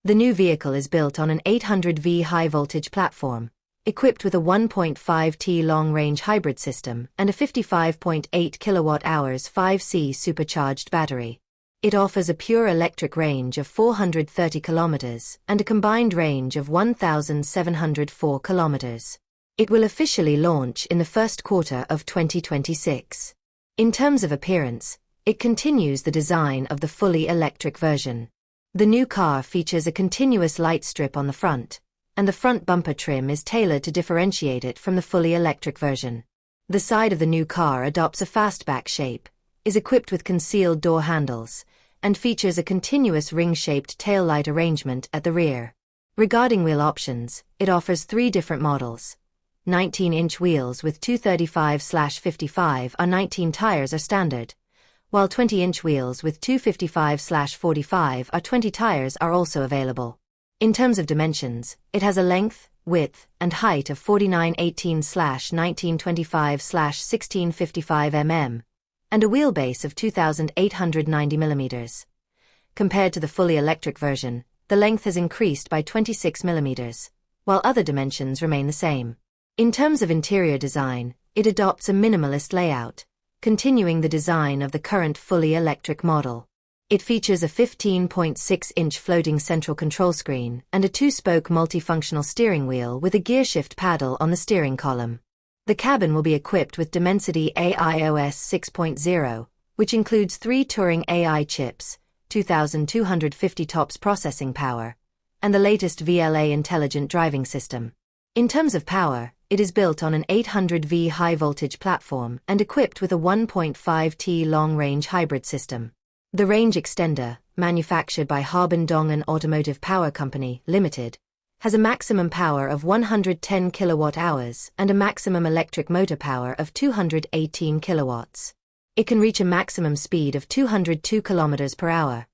The new vehicle is built on an 800V high-voltage platform, equipped with a 1.5T long-range hybrid system and a 55.8 kWh 5C supercharged battery. It offers a pure electric range of 430 kilometers and a combined range of 1,704 kilometers. It will officially launch in the first quarter of 2026. In terms of appearance, it continues the design of the fully electric version. The new car features a continuous light strip on the front, and the front bumper trim is tailored to differentiate it from the fully electric version. The side of the new car adopts a fastback shape, is equipped with concealed door handles, and features a continuous ring-shaped taillight arrangement at the rear. Regarding wheel options, it offers 3 different models. 19-inch wheels with 235/55 or 19 tires are standard, while 20-inch wheels with 255/45 or 20 tires are also available. In terms of dimensions, it has a length, width, and height of 4918/1925/1655 mm, and a wheelbase of 2,890 mm. Compared to the fully electric version, the length has increased by 26 mm, while other dimensions remain the same. In terms of interior design, it adopts a minimalist layout, continuing the design of the current fully electric model. It features a 15.6-inch floating central control screen and a 2-spoke multifunctional steering wheel with a gearshift paddle on the steering column. The cabin will be equipped with Dimensity AIOS 6.0, which includes 3 Turing AI chips, 2,250 TOPS processing power, and the latest VLA intelligent driving system. In terms of power, it is built on an 800V high-voltage platform and equipped with a 1.5T long-range hybrid system. The range extender, manufactured by Harbin Dongen Automotive Power Company, Limited, has a maximum power of 110 kWh and a maximum electric motor power of 218 kilowatts. It can reach a maximum speed of 202 km per hour.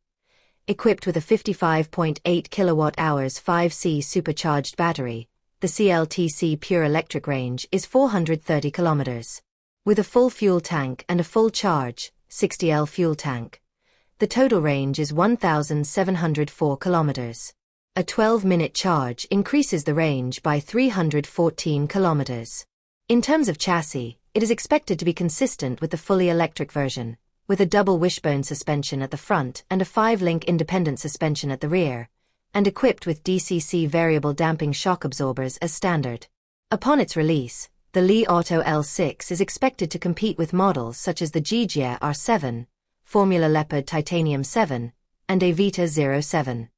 Equipped with a 55.8 kWh 5C supercharged battery, the CLTC pure electric range is 430 kilometers. With a full fuel tank and a full charge, 60L fuel tank, the total range is 1,704 kilometers. A 12-minute charge increases the range by 314 kilometers. In terms of chassis, it is expected to be consistent with the fully electric version, with a double wishbone suspension at the front and a 5-link independent suspension at the rear, and equipped with DCC variable damping shock absorbers as standard. Upon its release, the Li Auto L6 is expected to compete with models such as the Gigia R7, Formula Leopard Titanium 7, and Evita 07.